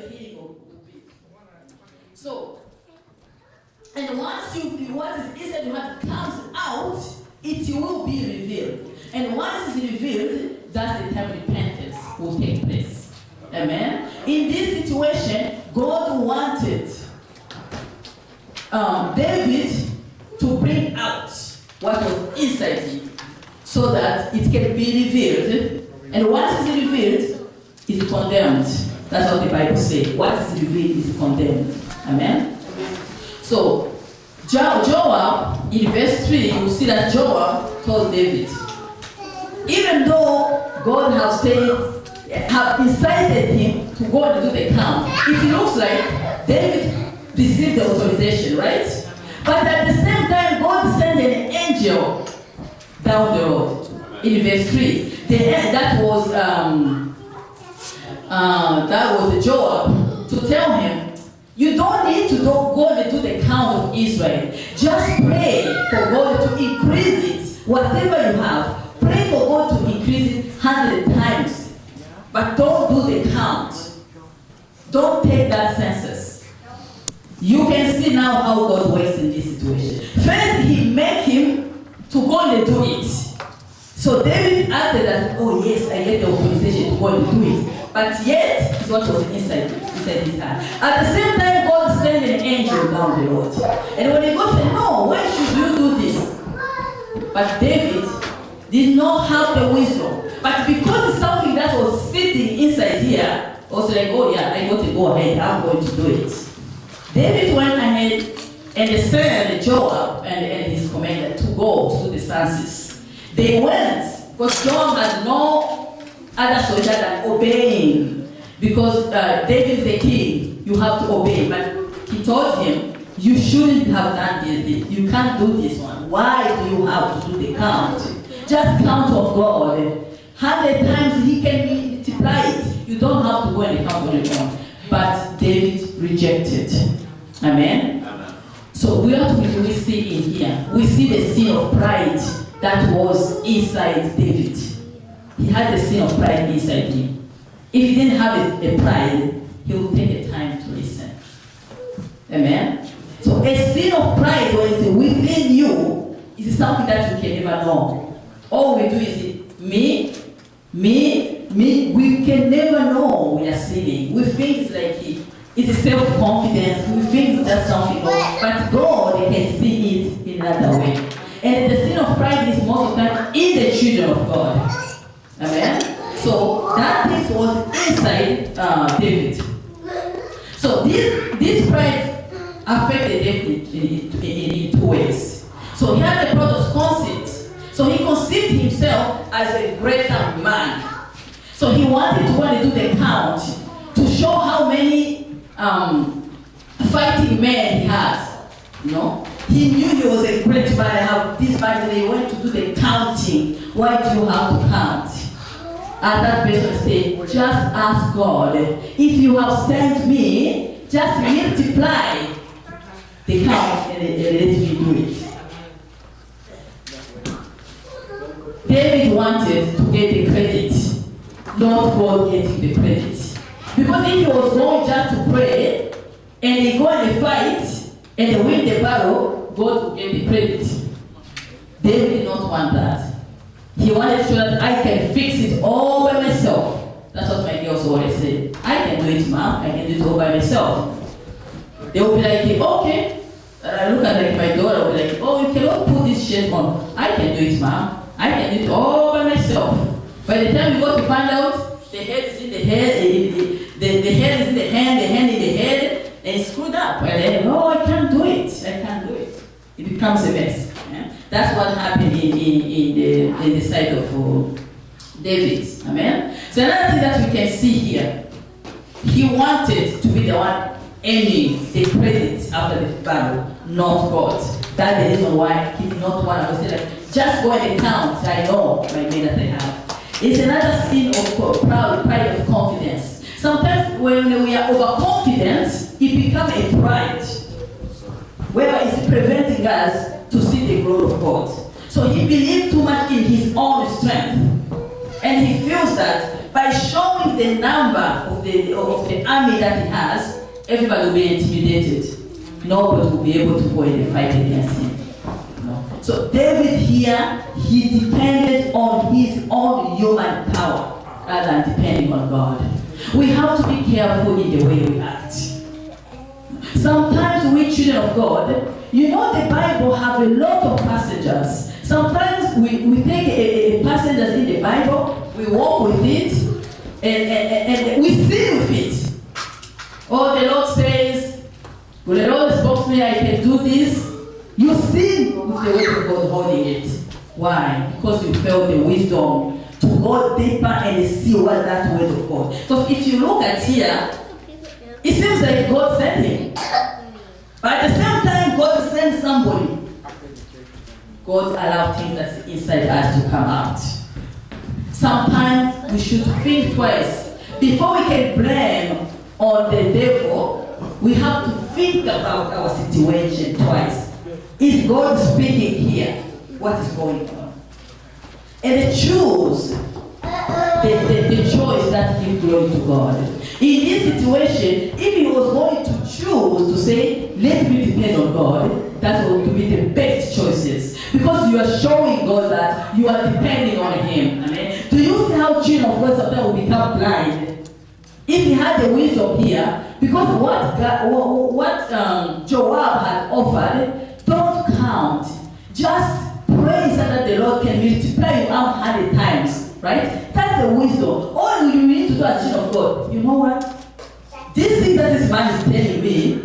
the healing will be. So, and once what is inside your heart comes out, it will be revealed. And once it's revealed, that's the time repentance will take place. Amen? In this situation, God wanted David to bring out what was inside him so that it can be revealed. And once it's revealed, it's condemned. That's what the Bible says. What is revealed is condemned. Amen? So, Joab, in verse 3, you see that Joab told David, even though God have incited him to go and do the count, it looks like David received the authorization, right? But at the same time, God sent an angel down the road. In verse 3, that was Joab to tell him, you don't need to go and do the count of Israel. Just pray for God to increase it. Whatever you have, pray for God to increase it 100 times. But don't do the count. Don't take that census. You can see now how God works in this situation. First, he made him to go and do it. So David acted as, oh yes, I get the authorization to go and do it. But yet, it's what was inside his heart. At the same time, God sent an angel down the road. And when God said, no, why should you do this? But David did not have the wisdom. But because it's something that was sitting inside here, was like, oh yeah, I got to go ahead, I'm going to do it. David went ahead and sent Joab and his commander to go to do the census. They went, because Joab had no other soldier than obeying. Because David is the king, you have to obey. But he told him, you shouldn't have done this. You can't do this one. Why do you have to do the count? Just count of God. 100 times he can multiply it. You don't have to go and count on your own. But David rejected. Amen? Amen. So we see in here, we see the sin of pride that was inside David. He had the sin of pride inside him. If he didn't have a pride, he would take the time to listen. Amen? So a sin of pride when it's within you is something that you can never know. All we do is me. We can never know we are sinning. We think it's like it's self-confidence. We think that's something wrong. But God can see it in another way. And the sin of pride is most of the time in the children of God. Amen? So that thing was inside David. So this pride affected David in two ways. So he had the problem of conceit. So he conceived himself as a greater man. So he wanted to go and do the count to show how many fighting men he had. You know? He knew he was a great man. How this man, they went to do the counting. Why do you have to count? And that person said, just ask God, if you have sent me, just multiply the count and let me do it. David wanted to get the credit, not God getting the credit. Because if he was going just to pray, and they go and fight, and they win the battle, God will get the credit. David did not want that. He wanted to show that I can fix it all by myself. That's what my girls always say. I can do it, ma'am. I can do it all by myself. They will be like, okay. And I look at my daughter, will be like, oh, you cannot put this shirt on. I can do it, ma'am. I can do it all by myself. By the time we go to find out, the head is in the head, the head is in the hand in the head, and it's screwed up. And then, oh, I can't do it. I can't do it. It becomes a mess. Yeah? That's what happened in the side of David. Amen? So another thing that we can see here, he wanted to be the one earning the credit after the battle, not God. That's the reason why he did not want to say, like, just go and count. I know my men that I have. It's another sin of pride of confidence. Sometimes when we are overconfident, it becomes a pride, whereby it's preventing us to see the glory of God. So he believed too much in his own strength. And he feels that by showing the number of the army that he has, everybody will be intimidated. Nobody will be able to go in and fight against him. No. So David here, he depended on his own human power rather than depending on God. We have to be careful in the way we act. Sometimes we children of God, you know the Bible have a lot of passages. Sometimes we take a passages in the Bible, we walk with it, and we sin with it. Oh, the Lord says, well, the Lord spoke to me, I can do this. You sin with the word of God holding it. Why? Because you felt the wisdom to go deeper and see what that word of God. Because if you look at here, it seems like God sent him. But at the same time, God sent somebody. God allowed things that's inside us to come out. Sometimes we should think twice. Before we can blame on the devil, we have to think about our situation twice. Is God speaking here? What is going on? And choose the choice that gives glory to God. In this situation, if he was going to choose to say, let me depend on God, that would be the best choices. Because you are showing God that you are depending on him. Amen. Do you see how children of God sometimes will become blind? If he had the wisdom here, because what Joab had offered, don't count. Just pray so that the Lord can multiply you out 100 times. Right? That's the wisdom. All you need to do as children of God, you know what? This thing that this man is telling me,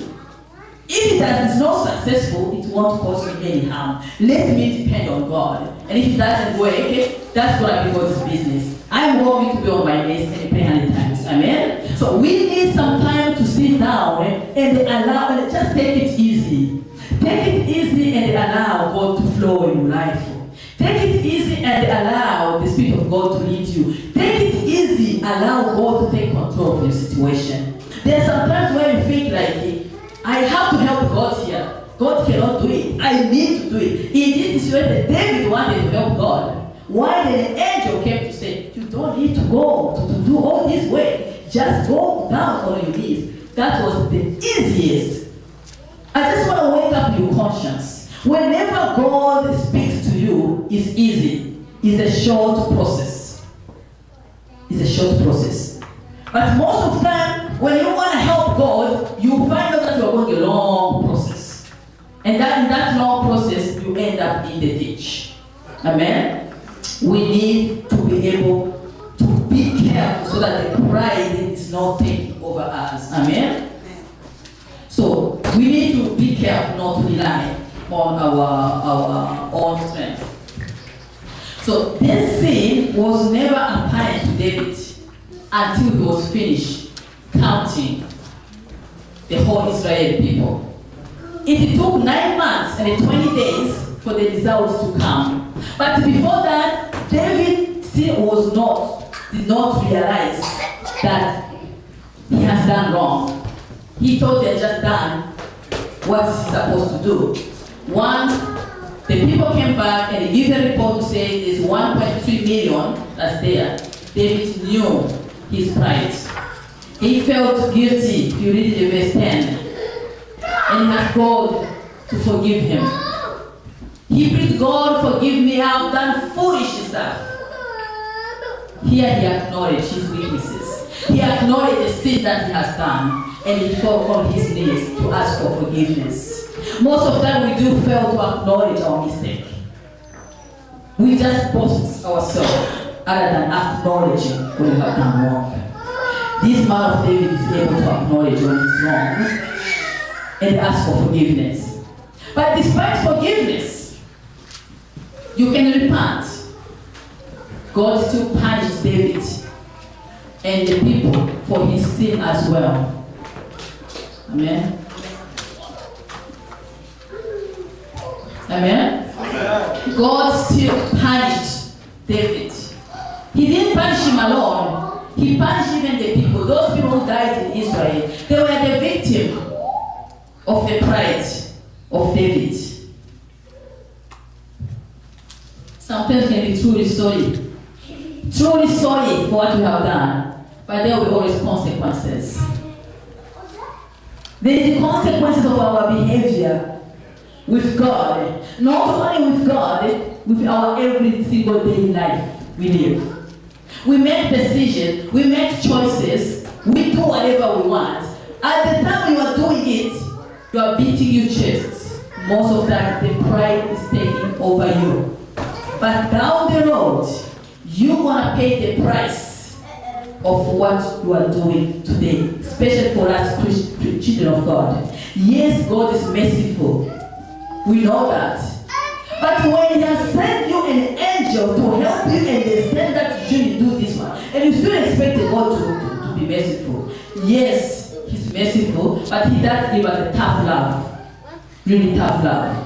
if it is not successful, it won't cause me any harm. Let me depend on God. And if it doesn't work, that's going to be God's business. I'm going to be on my knees and pray 100 times. Amen? So we need some time to sit down and allow, and just take it easy. Take it easy and allow God to flow in your life. Take it easy and allow the Spirit of God to lead you. Take it easy, allow God to take control of your situation. There are some times where you think like, I have to help God here. God cannot do it. I need to do it. In this situation, David wanted to help God. Why the angel came to say, you don't need to go to do all this work. Just go down on your knees. That was the easiest. I just want to wake up your conscience. Whenever God speaks to you, it's easy. It's a short process. It's a short process. But most of the time, when you want to help God, you find out that you are going a long process. And that in that long process, you end up in the ditch. Amen? We need to be able to be careful so that the pride is not taking over us. Amen? So, we need to be careful not to rely on our own strength. So this sin was never apparent to David until he was finished counting the whole Israeli people. It took 9 months and 20 days for the results to come. But before that, David still did not realize that he has done wrong. He thought he had just done what he's supposed to do. Once the people came back and gave a report to say there's 1.3 million that's there, David knew his pride. He felt guilty, if you read the verse 10. And he asked God to forgive him. He prayed, God, forgive me, I've done foolish stuff. Here he acknowledged his weaknesses. He acknowledged the sin that he has done. And he fell on his knees to ask for forgiveness. Most of the time we do fail to acknowledge our mistake. We just boast ourselves other than acknowledging when we have done wrong. This man of David is able to acknowledge when he's wrong and ask for forgiveness. But despite forgiveness, you can repent. God still punished David and the people for his sin as well. Amen. Amen. God still punished David. He didn't punish him alone. He punished even the people. Those people who died in Israel, they were the victim of the pride of David. Sometimes can be truly sorry truly sorry for what we have done, but there will be always consequences. There is the consequences of our behavior with God. Not only with God, with our every single day life we live. We make decisions, we make choices, we do whatever we want. At the time you are doing it, you are beating your chest. Most of the time, the pride is taking over you. But down the road, you're going to pay the price of what you are doing today, especially for us children of God. Yes, God is merciful. We know that. But when He has sent you an angel to help you understand that you shouldn't do this one, and you still expect God to be merciful. Yes, He's merciful, but He does give us a tough love. Really tough love.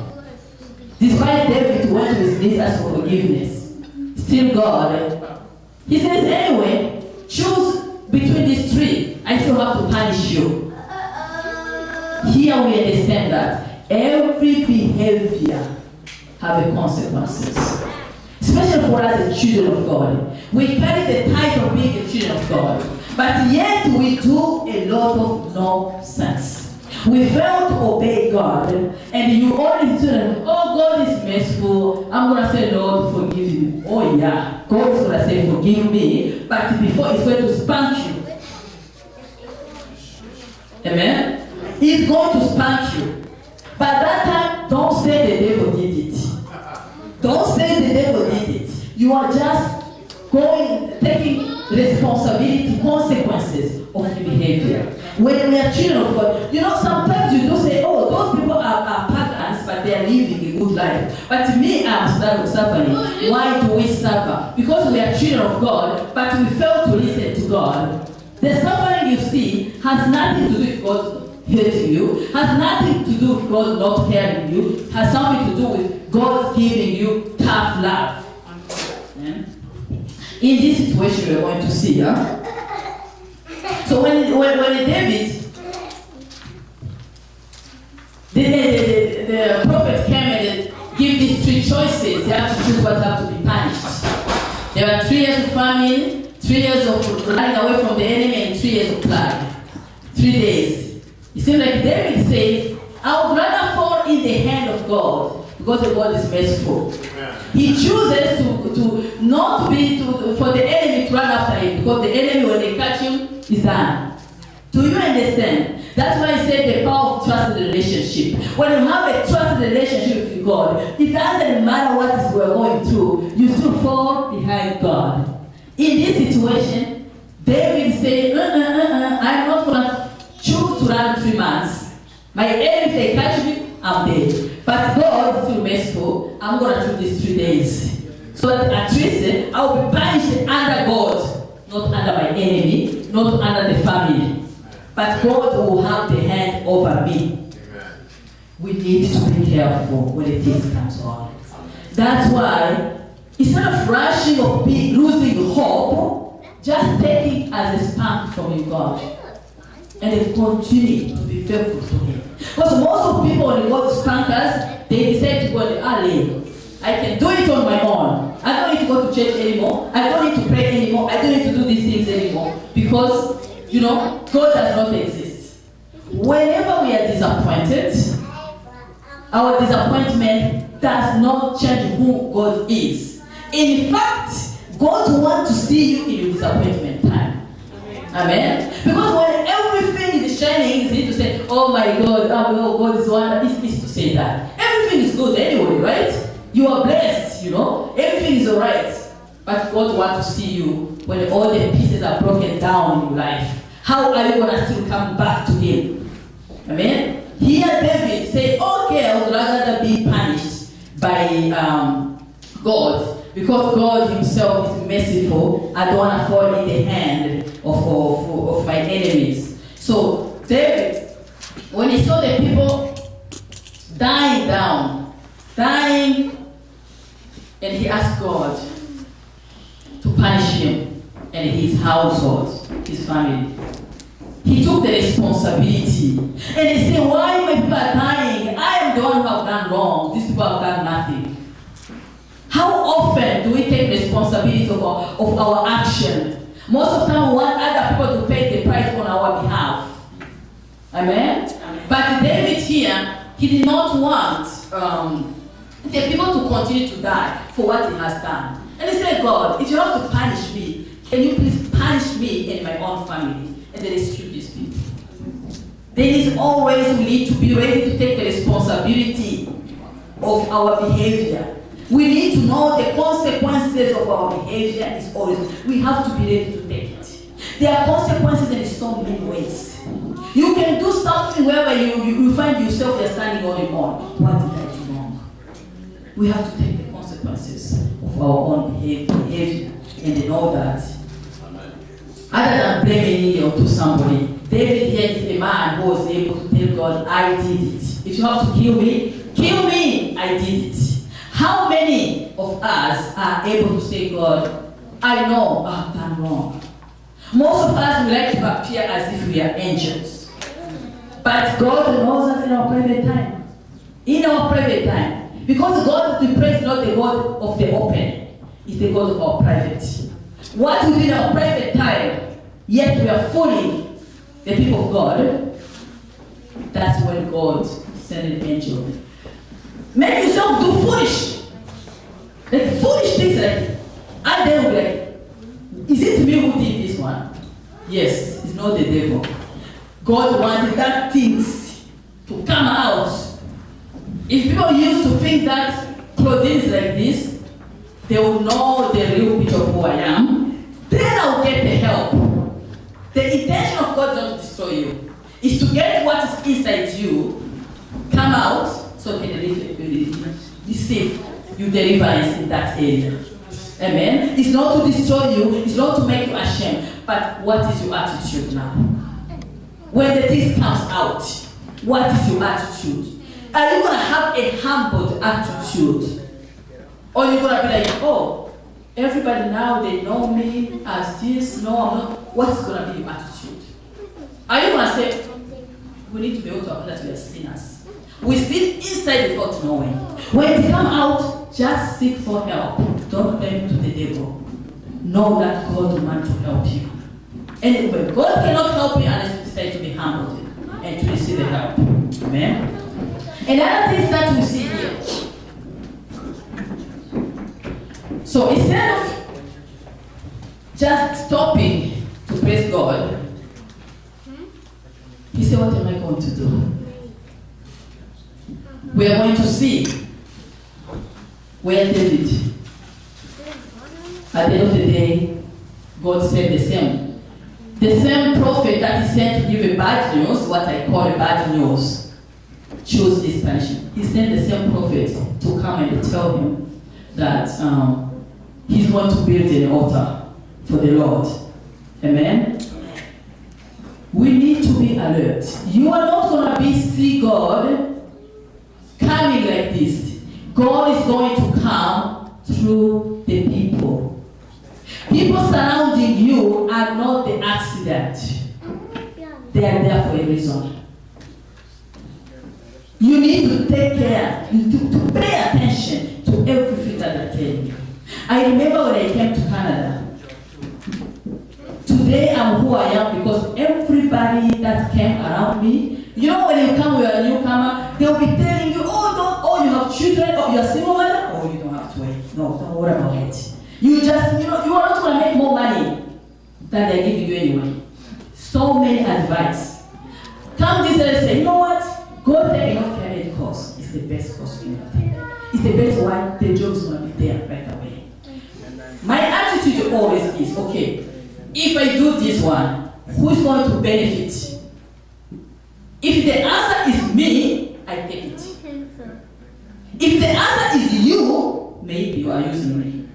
Despite David went to his knees ask for forgiveness, still God, He says, anyway, choose between these three. I still have to punish you. Here we understand that every behavior have consequences. Especially for us as children of God. We carry the title of being a children of God. But yet we do a lot of nonsense. We fail to obey God, and you only say, oh, God is merciful. I'm going to say, Lord, forgive me. Oh, yeah. God is going to say, forgive me. But before, He's going to spank you. Amen? He's going to spank you. But that time, don't say the devil did it. Don't say the devil did it. You are just taking responsibility, consequences of your behavior. When we are children of God, sometimes you do say, oh, those people are pagans, but they are living a good life. But me, I'm suffering. Why do we suffer? Because we are children of God, but we fail to listen to God. The suffering you see has nothing to do with God hurting you, has nothing to do with God not hearing you, has something to do with God giving you tough love. Yeah? In this situation, we're going to see, so when David, the prophet came and gave these three choices, they have to choose what have to be punished. There were 3 years of famine, 3 years of running away from the enemy, and 3 years of plague. 3 days. It seems like David said, I would rather fall in the hand of God, because the God is merciful. He chooses to not be for the enemy to run after him, because the enemy, when they catch him, is done. Do you understand? That's why I said the power of trusted relationship. When you have a trusted relationship with God, it doesn't matter what is we're going through, you still fall behind God. In this situation, David said, I'm not going to choose to run 3 months. My enemy, if they catch me, I'm dead. But God is still merciful. I'm going to choose these 3 days. So that at least I will be punished under God, not under my enemy, not under the family. But God will have the hand over me. Amen. We need to be careful when the things comes on. That's why, instead of rushing or losing hope, just take it as a spank from God. And then continue to be faithful to Him. Because most of people, when they go to spank us, they decide to go to alley. I can do it on my own. I don't need to go to church anymore. I don't need to pray anymore. I don't need to do these things anymore. Because, God does not exist. Whenever we are disappointed, our disappointment does not change who God is. In fact, God wants to see you in your disappointment time. Amen? Because when everything is shining, it's easy to say, oh my God, God is one. It's easy to say that. Everything is good anyway, right? You are blessed, Everything is alright. But God wants to see you when all the pieces are broken down in your life. How are you going to still come back to Him? Amen? Here David said, okay, I would rather be punished by God, because God Himself is merciful. I don't want to fall in the hand of my enemies. So David, when he saw the people dying, and he asked God to punish him and his household, his family. He took the responsibility. And he said, why my people are dying? I am the one who have done wrong. These people have done nothing. How often do we take responsibility of our action? Most of the time we want other people to pay the price on our behalf. Amen? But David here, he did not want the people to continue to die for what he has done. And he said, God, if you have to punish me, can you please punish me and my own family? And then rescue these people. There is always, we need to be ready to take the responsibility of our behavior. We need to know the consequences of our behavior is always, we have to be ready to take it. There are consequences in so many ways. You can do something wherever you find yourself you're standing on your own. What did I do wrong? We have to take the consequences of our own behavior and know that. Other than blaming it to somebody, David here is a man who was able to tell God, I did it. If you have to kill me, I did it. How many of us are able to say, God, I know I've done wrong? Most of us, we like to appear as if we are angels. But God knows us in our private time. In our private time. Because God, we pray, is not the God of the open. It's the God of our private. What we do in our private time, yet we are fooling the people of God, that's when God sent an angel. Make yourself do foolish. Like foolish things like, and then we're like, is it me who did this one? Yes, it's not the devil. God wanted that things to come out. If people used to think that clothing is like this, they will know the real picture of who I am. Then I'll get the help. The intention of God is not to destroy you. It's to get what is inside you, come out, so you can receive your deliverance in that area. Amen? It's not to destroy you, it's not to make you ashamed, but what is your attitude now? When the things comes out, what is your attitude? Are you going to have a humbled attitude? Or you're going to be like, oh, everybody now, they know me as this. No, I'm not. What's going to be your attitude? Are you going to say, we need to be able to acknowledge we are sinners? We sin inside without knowing. When it comes out, just seek for help. Don't blame it to the devil. Know that God will want to help you. And when God cannot help you unless you decide to be humbled and to receive the help. Amen? Another thing that we see here. So instead of just stopping to praise God, he said, what am I going to do? We are going to see where David, at the end of the day, God said the same. The same prophet that he sent to give a bad news, what I call a bad news, chose this punishment. He sent the same prophet to come and tell him that he's going to build an altar for the Lord. Amen? We need to be alert. You are not going to see God coming like this. God is going to come through the people. People surrounding you are not the accident. They are there for a reason. You need to take care, to pay attention to everything that I tell you. I remember when I came to Canada. Today I'm who I am because everybody that came around me, you know when you come with a newcomer, they'll be telling you, oh, you have children, or you're a single mother, oh, you don't have to wait. No, don't worry about it. You just, you are not going to make more money than they're giving you anyway. So many advice. Come this and say, you know what? Go take a healthcare aid course. It's the best course you can take. It's the best one. The job is going to be there right away. My attitude always is, okay, if I do this one, who's going to benefit? If the answer is me, I take it. If the answer is you, maybe you are using me.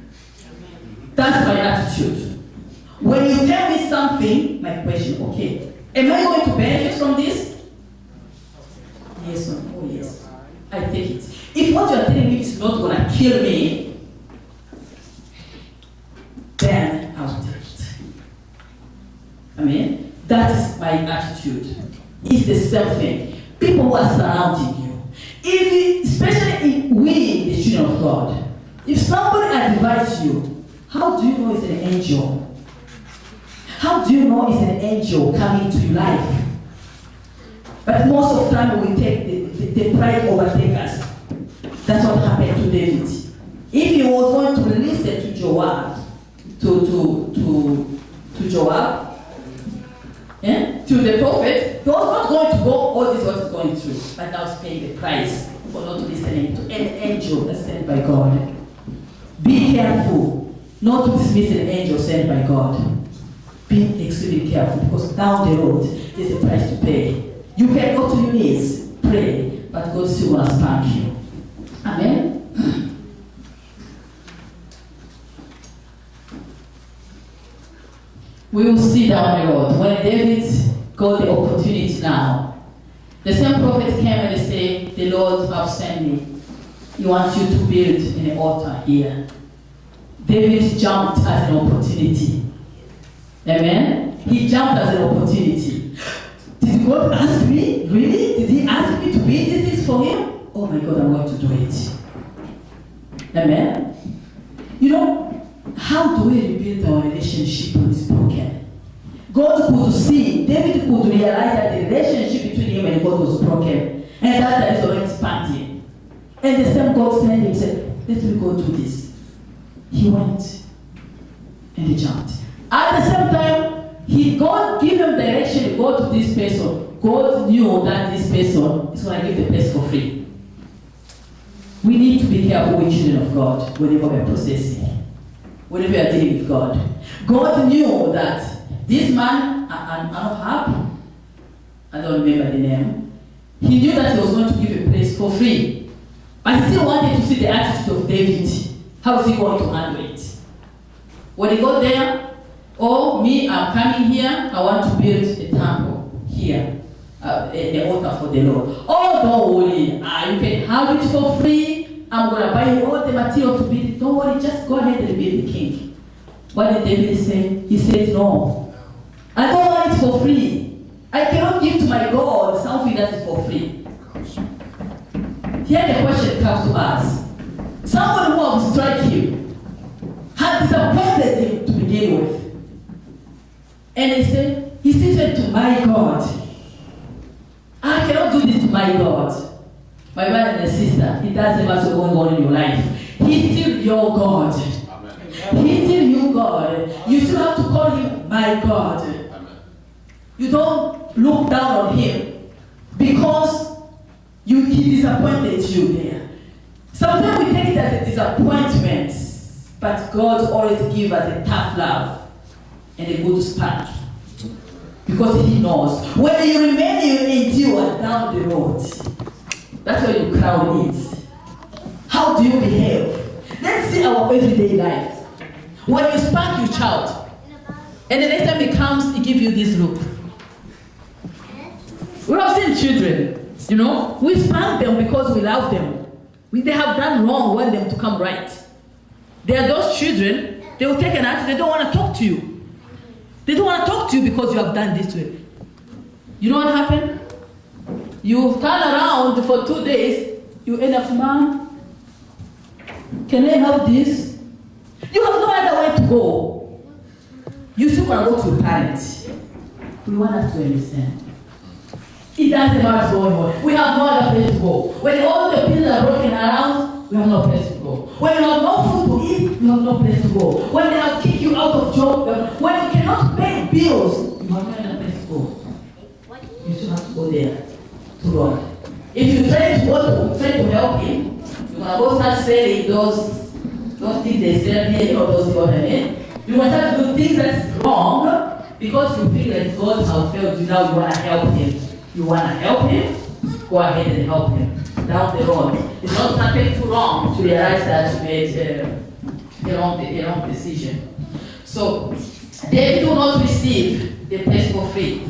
That's my attitude. When you tell me something, my question, okay, am I going to benefit from this? Yes or no? Oh yes. I take it. If what you are telling me is not going to kill me, then I'll take it. I mean, that is my attitude. It's the same thing. People who are surrounding you, especially we, the children of God, If somebody advises you, how do you know it's an angel? How do you know it's an angel coming to your life? But most of the time we take the pride overtake us. That's what happened to David. If he was going to listen to Joab, to Joab, to the prophet, he was not going to go all this what he's going through, but now he's paying the price for not listening to an angel that's sent by God. Be careful not to dismiss an angel sent by God. Be extremely careful, because down the road there's a price to pay. You can go to your knees, pray, but God still will spank you. Amen? We will see down the road. When David got the opportunity now, the same prophet came and they say, the Lord has sent me. He wants you to build an altar here. David jumped as an opportunity. Amen? He jumped as an opportunity. Did God ask me? Really? Did he ask me to build these things for him? Oh my God, I'm going to do it. Amen? You know, how do we rebuild our relationship when it's broken? God could see, David could realize that the relationship between him and God was broken. And that is already expanding. And the same God sent him and said, let me go do this. He went and he jumped. At the same time, God gave him direction to go to this person. God knew that this person is going to give the place for free. We need to be careful with children of God whenever we are processing, whenever we are dealing with God. God knew that this man, Ahab, I don't remember the name, he knew that he was going to give a place for free. But he still wanted to see the attitude of David. How is he going to handle it? When he got there, oh, me, I'm coming here, I want to build a temple here. The altar for the Lord. Oh, don't worry. You can have it for free. I'm going to buy you all the material to build it. Don't worry, just go ahead and build the king. What did David say? He said, no. I don't want it for free. I cannot give to my God something that is for free. Here the question comes to us. Someone who has struck you had disappointed him to begin with. And he said, he said to my God, I cannot do this to my God. My brother and sister, it doesn't matter what's going on in your life. He's still your God. Amen. He's still your God. You still have to call him my God. Amen. You don't look down on him because he disappointed you there. Sometimes we take it as a disappointment, but God always gives us a tough love and a good spark. Because he knows. When you remain, you endure down the road. That's where your crown is. How do you behave? Let's see our everyday life. When you spank your child, and the next time he comes, he gives you this look. We have seen children, you know, we spank them because we love them. They have done wrong, we want them to come right. They are those children, they will take an attitude, they don't want to talk to you. They don't want to talk to you because you have done this to it. You know what happened? You turn around for 2 days, you end up, Mom, can I have this? You have no other way to go. You still want to go to your parents. We want us to understand. It doesn't matter what's going on. We have no other place to go. When all the pieces are broken around, we have no place to go. When you have no food to eat, you have no place to go. When they have kicked you out of job, when you cannot pay bills, you have no other place to go. You still have to go there to God. If you try to help him, you're gonna go start selling those things they sell here, or those what I mean. You must start to do things that's wrong because you feel like God has failed you. Now you wanna help him. You wanna help him? Go ahead and help him. Down the road. It's not nothing too long to realize that you made a wrong decision. So, David will not receive the place for free.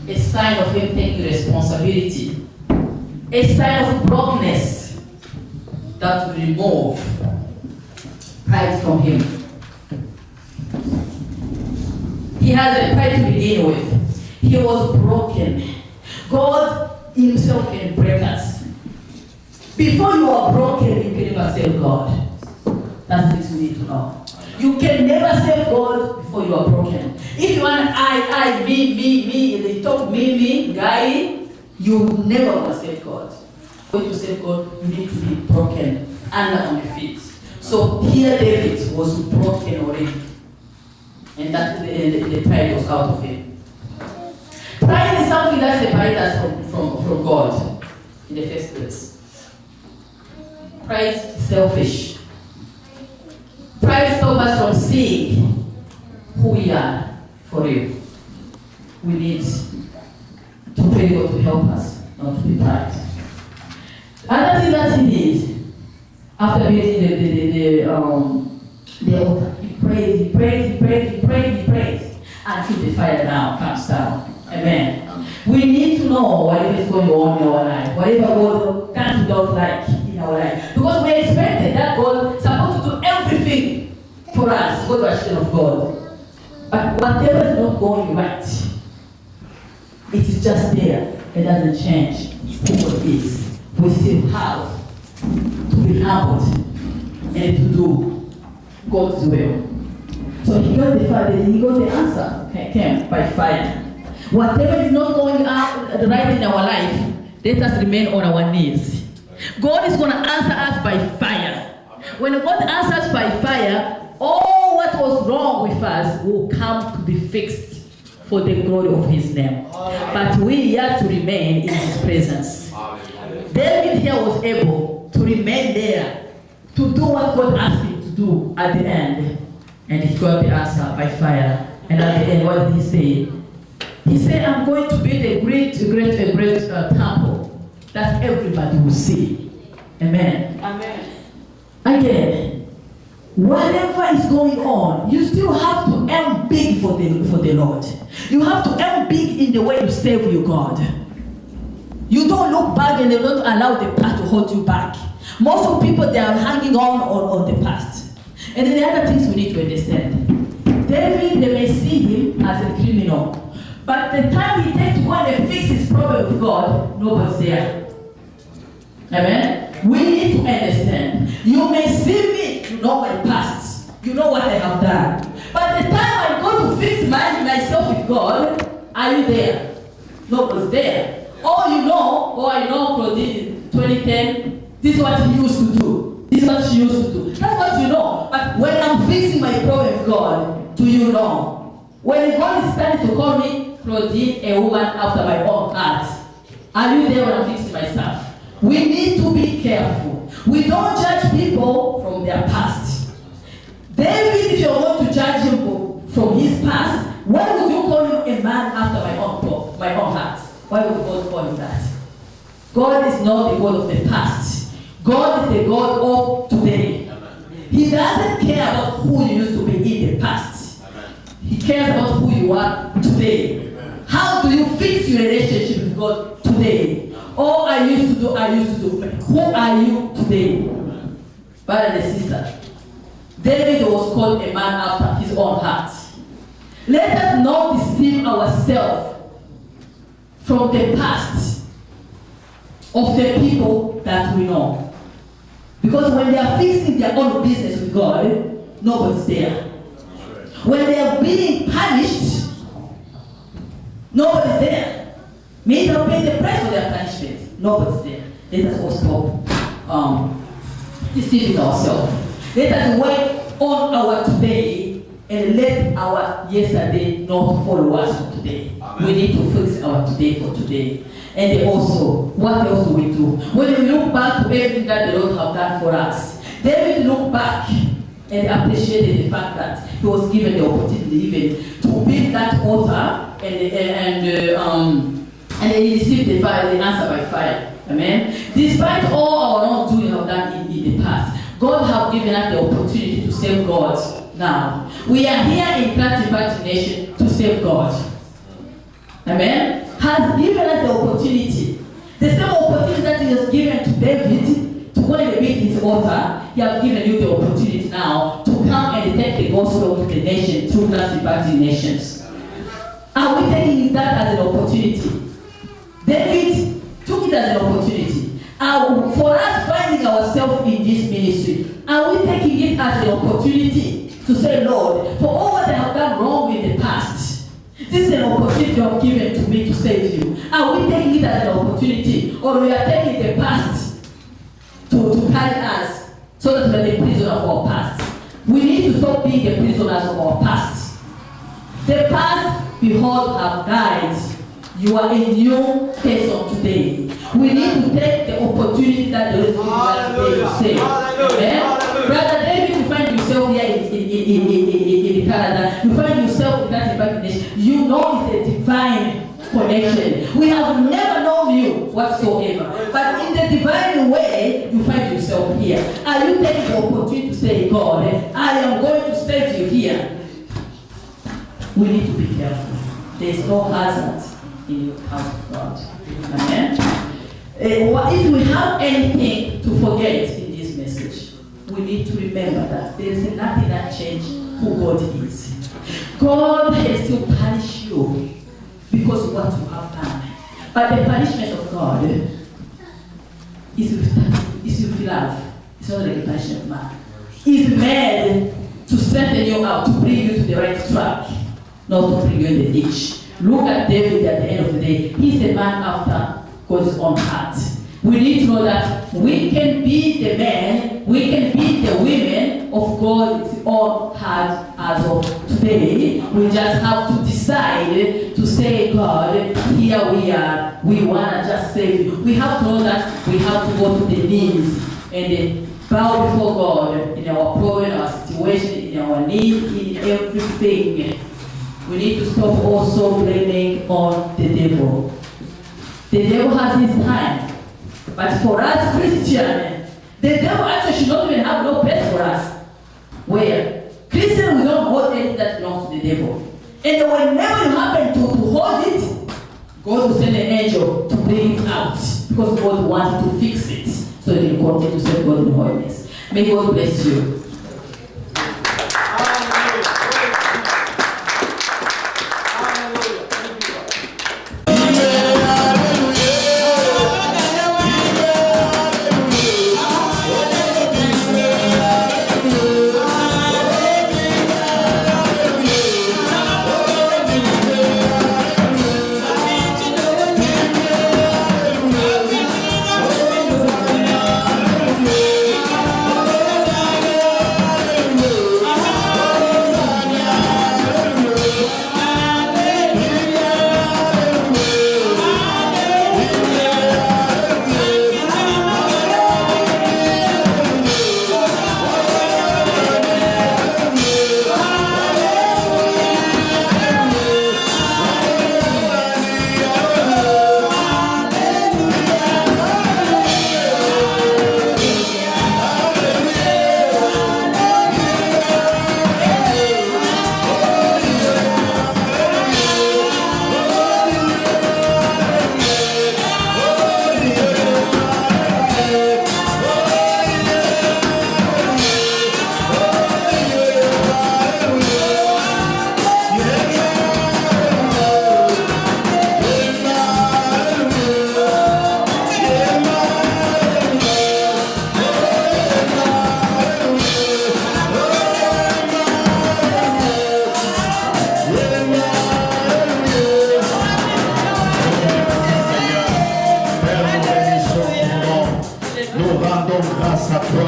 A sign of him taking responsibility. A sign of brokenness that will remove pride from him. He has a pride to begin with. He was broken. God himself can break us. Before you are broken, you can never save God. That's what you need to know. You can never save God before you are broken. If you want I, me, they talk me, guy, you never want to save God. When you save God, you need to be broken and on your feet. So here David was broken already. And that the pride was out of him. Pride is something that separates us from God in the first place. Pride is selfish. Pride stops us from seeing who we are for real. We need to pray God to help us not to be pride. Another thing that he did after building the altar, he prayed until the fire comes down. Amen. We need to know whatever is going on in our life, whatever God can't do like in our life. Because we expected that God is supposed to do everything for us, God was children of God. But whatever is not going right, it is just there. It doesn't change who God is. We still have to be humbled and to do God's will. So he got the fire, he got the answer, came by fire. Whatever is not going out right in our life, let us remain on our knees. God is going to answer us by fire. When God answers by fire, all what was wrong with us will come to be fixed for the glory of his name. But we have to remain in his presence. David here was able to remain there, to do what God asked him to do at the end. And he got the answer by fire. And at the end, what did he say? He said, I'm going to build a great temple that everybody will see. Amen. Amen. Again, whatever is going on, you still have to aim big for the Lord. You have to aim big in the way you serve your God. You don't look back and they don't allow the past to hold you back. Most of people, they are hanging on the past. And then the other things we need to understand. David, they may see him as a criminal. But the time he takes to go and fix his problem with God, nobody's there. Amen? We need to understand. You may see me, you know my past. You know what I have done. But the time I go to fix myself with God, are you there? Nobody's there. I know for this 2010, this is what he used to do. This is what she used to do. That's what you know. But when I'm fixing my problem with God, do you know? When God is starting to call me, Claudine, a woman after my own heart, are you there when I'm fixing my stuff? We need to be careful. We don't judge people from their past. David, if you're going to judge him from his past, why would you call him a man after my own heart? Why would God call him that? God is not the God of the past. God is the God of today. Amen. He doesn't care about who you used to be in the past. Amen. He cares about who you are today. Amen. How do you fix your relationship with God today? All I used to do. Who are you today? Amen. Brother and sister, David was called a man after his own heart. Let us not deceive ourselves from the past of the people that we know. Because when they are fixing their own business with God, nobody's there. When they are being punished, nobody's there. May they pay the price for their punishment. Nobody's there. Let us all stop deceiving ourselves. Let us work on our today and let our yesterday not follow us for today. Amen. We need to fix our today for today. And also, what else do we do? When we look back to everything that the Lord has done for us, David looked back and appreciated the fact that he was given the opportunity even to build that altar and he received the answer by fire. Amen. Despite all our wrongdoing we have done in the past, God has given us the opportunity to serve God now. We are here in Planting Party Nation to serve God. Amen. Has given us the opportunity. The same opportunity that he has given to David to go and build his altar, he has given you the opportunity now to come and take the gospel to the nation through Planting Party Nations. Are we taking that as an opportunity? David took it as an opportunity. for us finding ourselves in this ministry, are we taking it as an opportunity to say, Lord, for all that I have done wrong in the past, this is an opportunity you have given to me to save you. Are we taking it as an opportunity, or we are taking the past to carry us so that we are the prisoner of our past? We need to stop being the prisoners of our past. The past, behold, have died. You are a new person today. We need to take the opportunity that there is in that day to save. Amen? Brother David, you find yourself here in Canada. You find yourself in that imagination. You know it's a divine connection. We have never known you whatsoever. But in the divine way, you find yourself here. Are you taking the opportunity to say, God, I am going to save you here? We need to be careful. There is no hazard in your house of God. Amen? If we have anything to forget in this message, we need to remember that there is nothing that changes who God is. God has still punished you because of what you have done. But the punishment of God is with love. It's not like a punishment of man. It's made to strengthen you out, to bring you to the right track, not to bring you in the ditch. Look at David at the end of the day. He's the man after God's own heart. We need to know that we can be the men, we can be the women of God's own heart as of today. We just have to decide to say, God, here we are. We want to just save you. We have to know that we have to go to the knees and bow before God in our problem, our situation, in our need, in everything. We need to stop also blaming on the devil. The devil has his time. But for us Christians, the devil actually should not even have no place for us. Where? Christians, we don't hold anything that belongs to the devil. And whenever you happen to hold it, God will send an angel to bring it out. Because God wanted to fix it. So that you continue to serve God in holiness. May God bless you.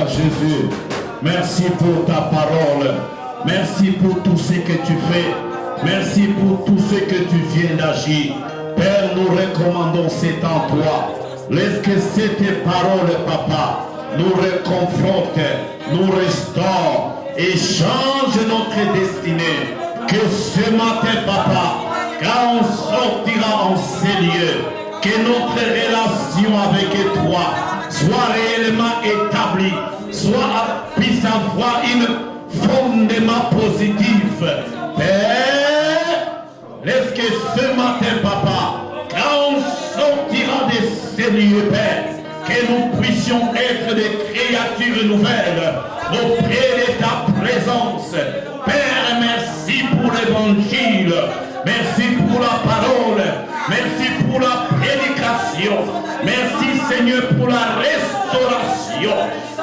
Jésus, merci pour ta parole, merci pour tout ce que tu fais, merci pour tout ce que tu viens d'agir. Père, nous recommandons cet en toi. Laisse que cette parole, Papa, nous réconforte, nous restaure et change notre destinée. Que ce matin, Papa, quand on sortira en ces lieux, que notre relation avec toi soit réellement établie, puisse avoir un fondement positif. Père, laisse que ce matin, Papa, quand on sortira de ces lieux, Père, que nous puissions être des créatures nouvelles auprès de ta présence. Père, merci pour l'évangile, merci pour la parole Merci pour la prédication. Merci Seigneur pour la restauration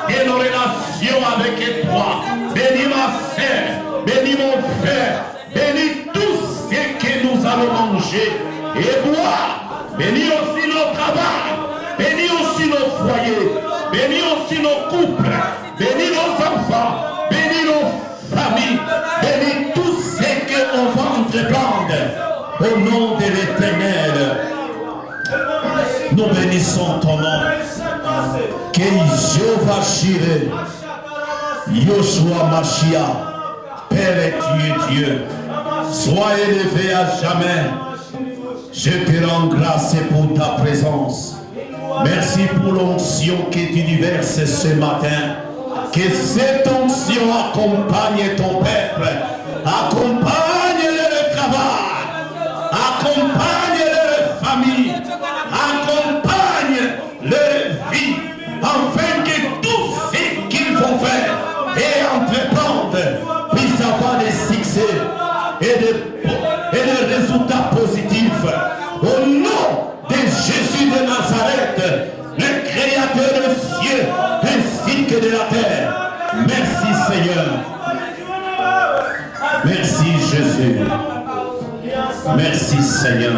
de nos relations avec toi. Bénis ma sœur, bénis mon frère, bénis tout ce que nous allons manger et boire. Bénis aussi nos travail, bénis aussi nos foyers, bénis aussi nos couples, bénis nos enfants, bénis nos familles, bénis tout ce qu'on va entreprendre. Au nom de l'Éternel, nous bénissons ton nom. Que Jéhovah Jireh, Yoshua Mashiach, Père et tu es Dieu, sois élevé à jamais. Je te rends grâce pour ta présence. Merci pour l'onction que tu verses ce matin. Que cette onction accompagne ton peuple, accompagne le travail, accompagne leur famille, accompagne leur vie, afin que tout ce qu'ils vont faire et entreprendre puisse avoir des succès et des résultats positifs. Au nom de Jésus de Nazareth, le Créateur des cieux ainsi que de la terre. Merci Seigneur. Merci Jésus. Merci Seigneur.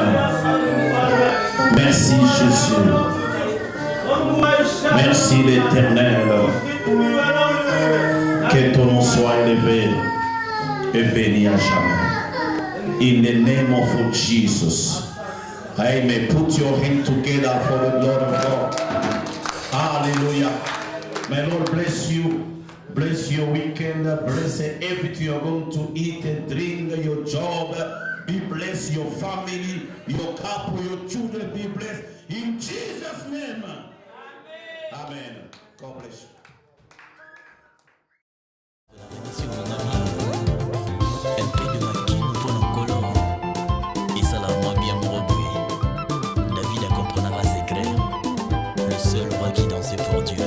Merci Jésus. Merci l'Éternel. Que ton nom soit élevé et béni à jamais. In the name of Jesus. Amen. Put your hand together for the Lord of God. Hallelujah. May Lord bless you. Bless your weekend. Bless everything you're going to eat and drink, your job. Be blessed, your family, your couple, your children. Be blessed. In Jesus' name. Amen. God bless you. David a compris la race éclair, le seul roi qui dansait pour Dieu.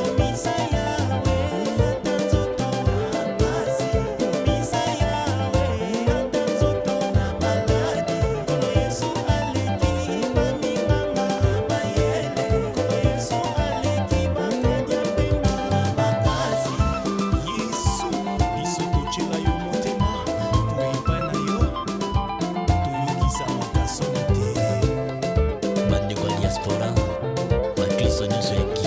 Bande de diaspora, ma clé sonneuse est